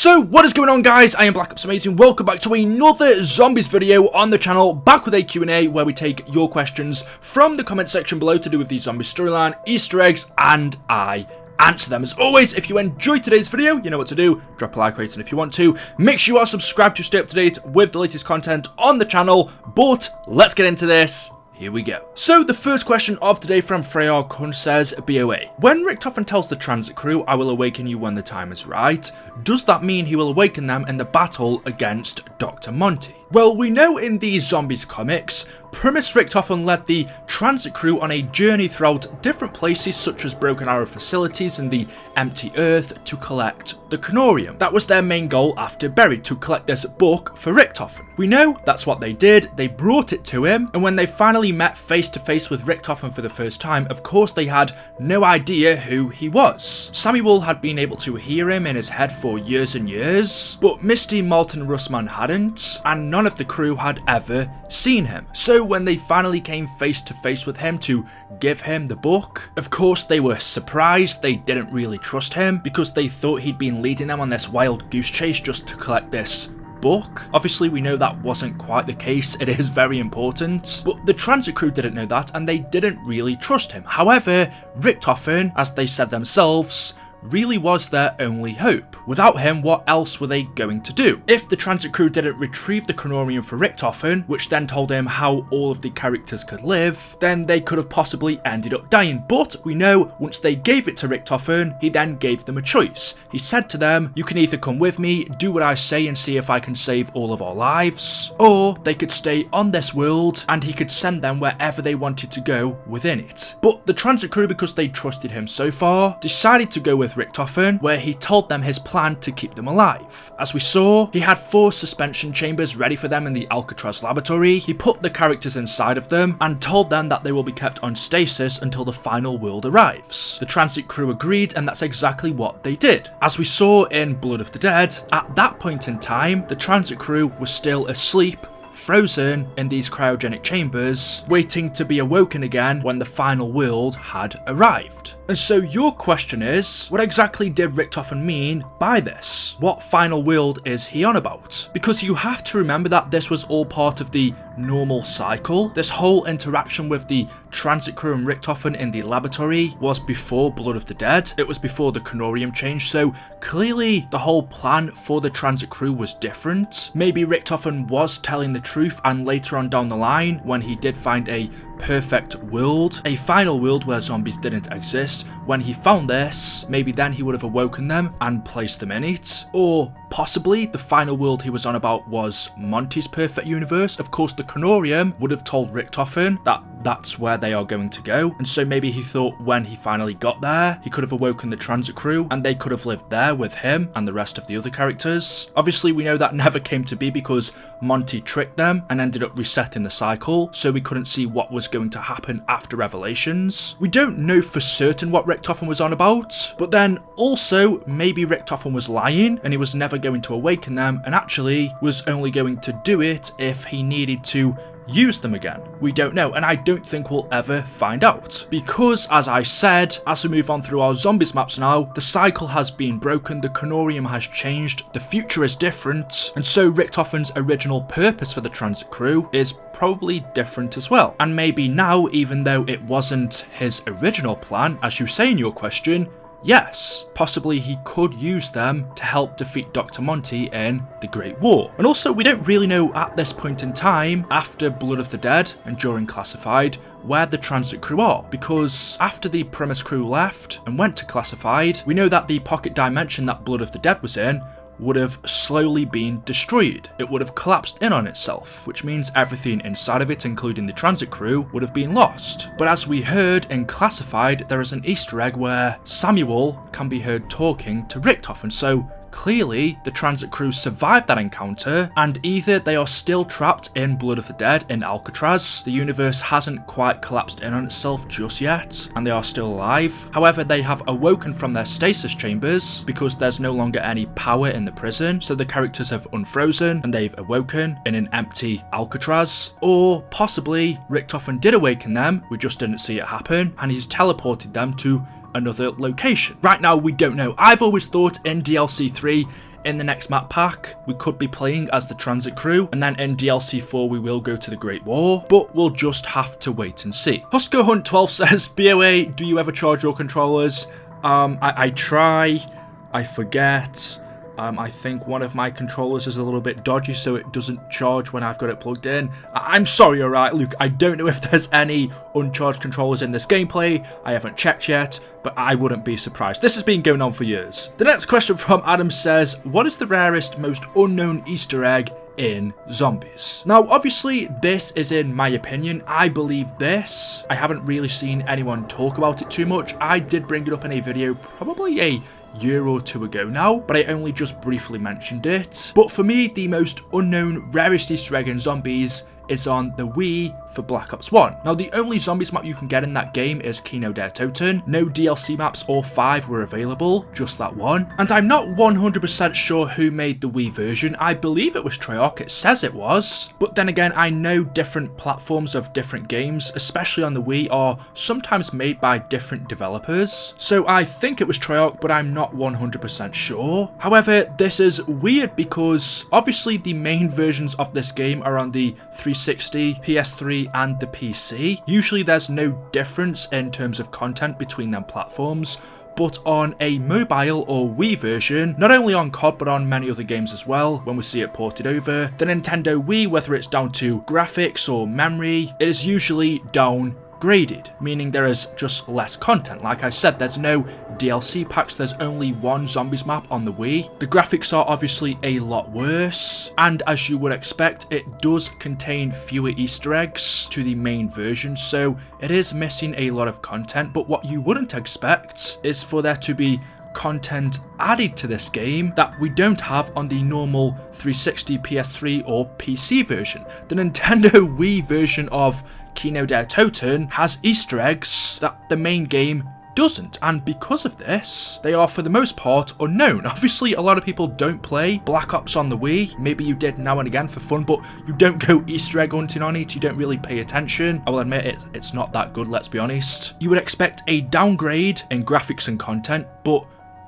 So what is going on, guys? I am Black Ops Amazing. Welcome back to another zombies video on the channel, back with a Q&A where we take your questions from the comment section below to do with the zombie storyline, Easter eggs, and I answer them. As always, if you enjoyed today's video, you know what to do. Drop a like rating if you want to. Make sure you are subscribed to stay up to date with the latest content on the channel. But let's get into this. Here we go. So the first question of today from Freyar Kun says, BOA, when Richtofen tells the transit crew, I will awaken you when the time is right, does that mean he will awaken them in the battle against Dr. Monty? Well, we know in the Zombies comics, Primus Richtofen led the transit crew on a journey throughout different places such as Broken Arrow facilities and the Empty Earth to collect the Canorium. That was their main goal after Buried, to collect this book for Richtofen. We know that's what they did. They brought it to him, and when they finally met face to face with Richtofen for the first time, of course they had no idea who he was. Samuel had been able to hear him in his head for years and years, but Misty, Malt and Russman hadn't, and none of the crew had ever seen him. So when they finally came face to face with him to give him the book, of course they were surprised. They didn't really trust him because they thought he'd been leading them on this wild goose chase just to collect this book. Obviously we know that wasn't quite the case. It is very important, but the transit crew didn't know that and they didn't really trust him. However, Richtofen, as they said themselves, really was their only hope. Without him, what else were they going to do? If the transit crew didn't retrieve the Canorium for Richtofen, which then told him how all of the characters could live, then they could have possibly ended up dying. But we know once they gave it to Richtofen, he then gave them a choice. He said to them, you can either come with me, do what I say and see if I can save all of our lives, or they could stay on this world and he could send them wherever they wanted to go within it. But the transit crew, because they trusted him so far, decided to go with Richtofen, where he told them his plan to keep them alive. As we saw, he had 4 suspension chambers ready for them in the Alcatraz laboratory. He put the characters inside of them and told them that they will be kept on stasis until the final world arrives. The transit crew agreed, and that's exactly what they did. As we saw in Blood of the Dead, at that point in time, the transit crew was still asleep, frozen in these cryogenic chambers, waiting to be awoken again when the final world had arrived. And so your question is, what exactly did Richtofen mean by this? What final world is he on about? Because you have to remember that this was all part of the normal cycle. This whole interaction with the transit crew and Richtofen in the laboratory was before Blood of the Dead. It was before the Canorium change, so clearly the whole plan for the transit crew was different. Maybe Richtofen was telling the truth, and later on down the line, when he did find a perfect world, a final world where zombies didn't exist, when he found this, maybe then he would have awoken them and placed them in it. Or possibly the final world he was on about was Monty's perfect universe. Of course, the Canorium would have told Richtofen that that's where they are going to go, and so maybe he thought when he finally got there, he could have awoken the transit crew and they could have lived there with him and the rest of the other characters. Obviously we know that never came to be because Monty tricked them and ended up resetting the cycle, so we couldn't see what was going to happen after Revelations. We don't know for certain what Richtofen was on about, but then also maybe Richtofen was lying and he was never going to awaken them and actually was only going to do it if he needed to use them again. We don't know, and I don't think we'll ever find out, because as I said, as we move on through our zombies maps now, the cycle has been broken, the Canorium has changed, the future is different, and so Richtofen's original purpose for the transit crew is probably different as well. And maybe now, even though it wasn't his original plan, as you say in your question, yes, possibly he could use them to help defeat Dr. Monty in the Great War. And also, we don't really know at this point in time, after Blood of the Dead and during Classified, where the transit crew are, because after the Primus crew left and went to Classified, we know that the pocket dimension that Blood of the Dead was in would have slowly been destroyed. It would have collapsed in on itself, which means everything inside of it, including the transit crew, would have been lost. But as we heard in Classified, there is an Easter egg where Samuel can be heard talking to Richtofen, so clearly the transit crew survived that encounter, and either they are still trapped in Blood of the Dead in Alcatraz, the universe hasn't quite collapsed in on itself just yet, and they are still alive. However, they have awoken from their stasis chambers because there's no longer any power in the prison, so the characters have unfrozen and they've awoken in an empty Alcatraz. Or possibly Richtofen did awaken them, we just didn't see it happen, and he's teleported them to another location. Right now, we don't know. I've always thought in DLC 3, in the next map pack, we could be playing as the transit crew, and then in DLC 4 we will go to the Great War, but we'll just have to wait and see. Husker Hunt 12 says, BOA, do you ever charge your controllers? I try, I forget. I think one of my controllers is a little bit dodgy, so it doesn't charge when I've got it plugged in. I'm sorry, alright, Luke, I don't know if there's any uncharged controllers in this gameplay. I haven't checked yet, but I wouldn't be surprised. This has been going on for years. The next question from Adam says, what is the rarest, most unknown Easter egg in Zombies? Now, obviously, this is in my opinion. I believe this. I haven't really seen anyone talk about it too much. I did bring it up in a video probably a year or two ago now, but I only just briefly mentioned it. But for me, the most unknown, rarest Easter egg in Zombies is on the Wii for Black Ops 1. Now, the only Zombies map you can get in that game is Kino Der Toten. No DLC maps or 5 were available, just that one. And I'm not 100% sure who made the Wii version. I believe it was Treyarch, it says it was. But then again, I know different platforms of different games, especially on the Wii, are sometimes made by different developers. So I think it was Treyarch, but I'm not 100% sure. However, this is weird because obviously the main versions of this game are on the 360, PS3, and the PC. Usually there's no difference in terms of content between them platforms, but on a mobile or Wii version, not only on COD but on many other games as well, when we see it ported over, the Nintendo Wii, whether it's down to graphics or memory, it is usually downgraded, meaning there is just less content. Like I said, there's no DLC packs, there's only one Zombies map on the Wii. The graphics are obviously a lot worse, and as you would expect, it does contain fewer Easter eggs to the main version, so it is missing a lot of content. But what you wouldn't expect is for there to be content added to this game that we don't have on the normal 360, PS3 or PC version. The Nintendo Wii version of Kino Der Toten has Easter eggs that the main game doesn't, and because of this, they are for the most part unknown. Obviously, a lot of people don't play Black Ops on the Wii. Maybe you did now and again for fun, but you don't go Easter egg hunting on it, you don't really pay attention. I will admit it's not that good, let's be honest. You would expect a downgrade in graphics and content, but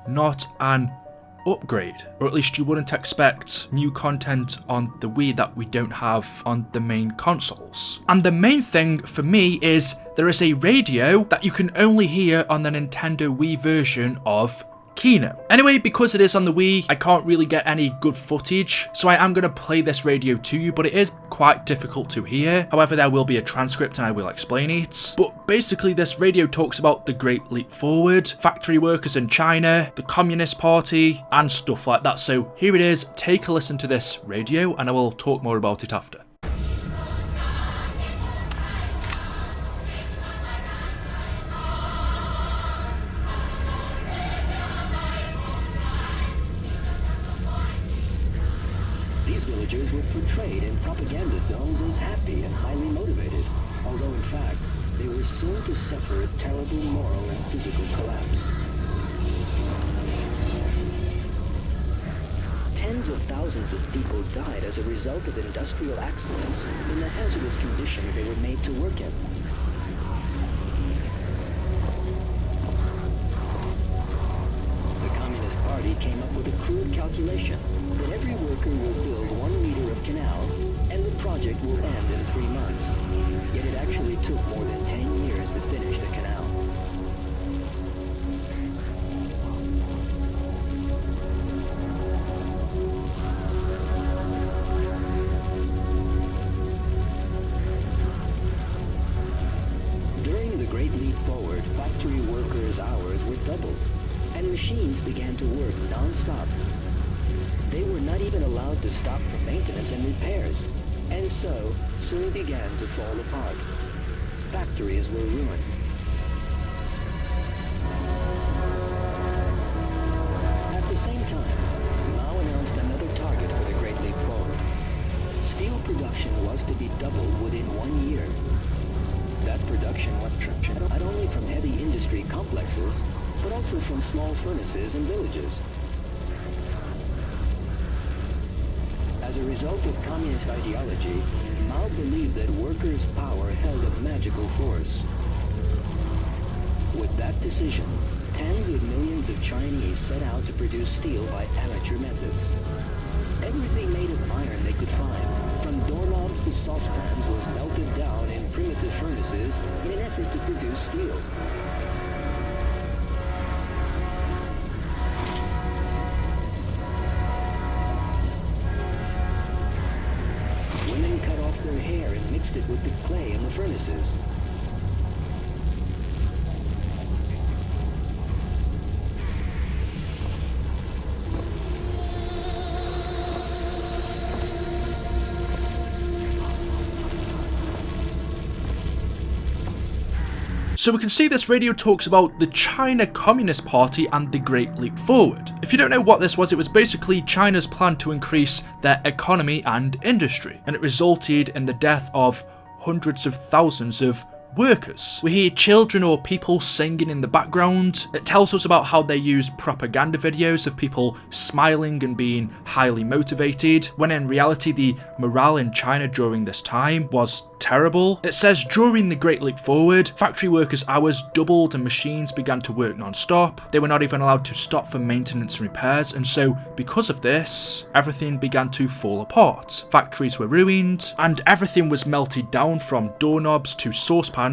not an upgrade, or at least you wouldn't expect new content on the Wii that we don't have on the main consoles. And the main thing for me is there is a radio that you can only hear on the Nintendo Wii version of Kino. Anyway, because it is on the Wii, I can't really get any good footage, so I am going to play this radio to you, but it is quite difficult to hear. However, there will be a transcript and I will explain it. But basically, this radio talks about the Great Leap Forward, factory workers in China, the Communist Party, and stuff like that. So here it is, take a listen to this radio and I will talk more about it after. These villagers were portrayed in propaganda films as happy and highly motivated, although in fact, they were soon to suffer a terrible moral and physical collapse. Tens of thousands of people died as a result of industrial accidents in the hazardous conditions they were made to work in. The Communist Party came up with a crude calculation that every worker will build 1 meter of canal and the project will end in 3 months. Yet it actually took more than 10 years to finish the canal. During the Great Leap Forward, factory workers' hours were doubled, and machines began to work non-stop. They were not even allowed to stop for maintenance and repairs, and so soon began to fall apart. Factories were ruined. At the same time, Mao announced another target for the Great Leap Forward. Steel production was to be doubled within 1 year. That production was not only from heavy industry complexes, but also from small furnaces and villages. As a result of communist ideology, Mao believed that workers' power held a magical force. With that decision, tens of millions of Chinese set out to produce steel by amateur methods. Everything made of iron they could find, from doorknobs to saucepans, was melted down in primitive furnaces in an effort to produce steel. Women cut off their hair and mixed it with the clay in the furnaces. So we can see this radio talks about the China Communist Party and the Great Leap Forward. If you don't know what this was, it was basically China's plan to increase their economy and industry, and it resulted in the death of hundreds of thousands of workers. We hear children or people singing in the background. It tells us about how they use propaganda videos of people smiling and being highly motivated, when in reality the morale in China during this time was terrible. It says during the Great Leap Forward, factory workers' hours doubled and machines began to work non-stop. They were not even allowed to stop for maintenance and repairs, and so because of this, everything began to fall apart. Factories were ruined, and everything was melted down from doorknobs to saucepans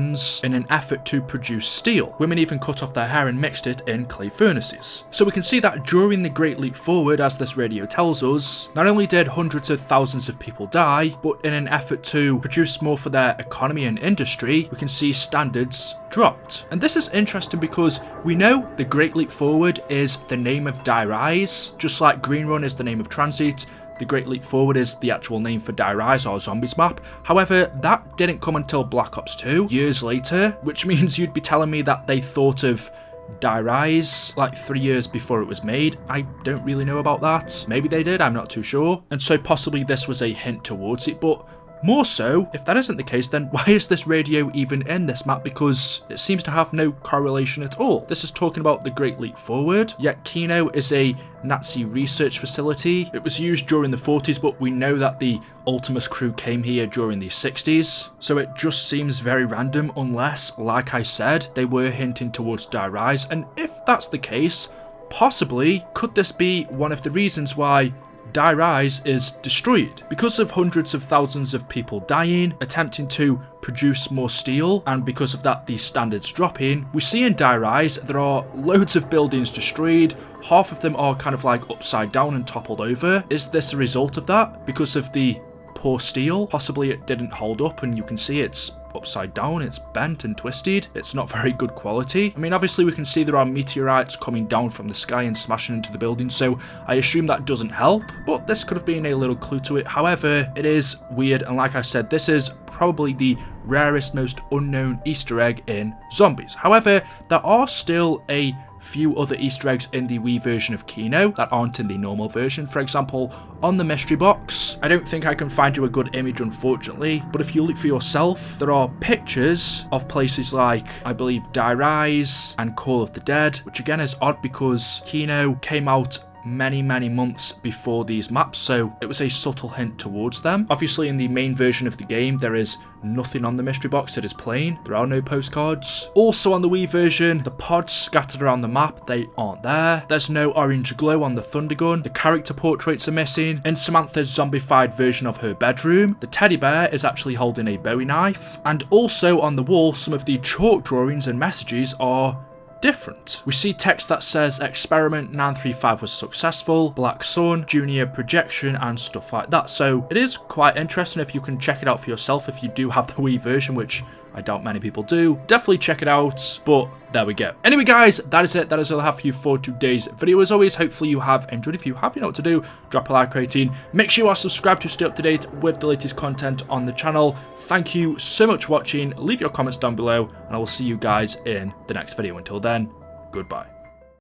in an effort to produce steel. Women even cut off their hair and mixed it in clay furnaces. So we can see that during the Great Leap Forward, as this radio tells us, not only did hundreds of thousands of people die, but in an effort to produce more for their economy and industry, we can see standards dropped. And this is interesting because we know the Great Leap Forward is the name of Die Rise, just like Green Run is the name of Transit. The Great Leap Forward is the actual name for Die Rise or Zombies map. However, that didn't come until Black Ops 2, years later, which means you'd be telling me that they thought of Die Rise like 3 years before it was made. I don't really know about that. Maybe they did, I'm not too sure. And so possibly this was a hint towards it, but more so, if that isn't the case, then why is this radio even in this map? Because it seems to have no correlation at all. This is talking about the Great Leap Forward, yet Kino is a Nazi research facility. It was used during the 40s, but we know that the Ultimus crew came here during the 60s. So it just seems very random unless, like I said, they were hinting towards Die Rise. And if that's the case, possibly, could this be one of the reasons why Die Rise is destroyed? Because of hundreds of thousands of people dying, attempting to produce more steel, and because of that the standards dropping, we see in Die Rise there are loads of buildings destroyed. Half of them are kind of like upside down and toppled over. Is this a result of that? Because of the poor steel? Possibly it didn't hold up and you can see it's upside down, it's bent and twisted, it's not very good quality. I mean, obviously we can see there are meteorites coming down from the sky and smashing into the building, so I assume that doesn't help, but this could have been a little clue to it. However, it is weird, and like I said, this is probably the rarest, most unknown Easter egg in Zombies. However, there are still a few other Easter eggs in the Wii version of Kino that aren't in the normal version. For example, on the mystery box, I don't think I can find you a good image unfortunately, but if you look for yourself, there are pictures of places like, I believe, Die Rise and Call of the Dead, which again is odd because Kino came out many months before these maps, so it was a subtle hint towards them. Obviously in the main version of the game there is nothing on the mystery box, it is plain, there are no postcards. Also on the Wii version, the pods scattered around the map, they aren't there. There's no orange glow on the thunder gun, the character portraits are missing. In Samantha's zombified version of her bedroom, the teddy bear is actually holding a Bowie knife, and also on the wall some of the chalk drawings and messages are different. We see text that says experiment 935 was successful, Black Sun, junior projection, and stuff like that. So it is quite interesting if you can check it out for yourself if you do have the Wii version, which I doubt many people do. Definitely check it out, but there we go. Anyway guys, that is it. That is all I have for you for today's video. As always, hopefully you have enjoyed. If you have, you know what to do. Drop a like rating. Make sure you are subscribed to stay up to date with the latest content on the channel. Thank you so much for watching. Leave your comments down below, and I will see you guys in the next video. Until then, goodbye.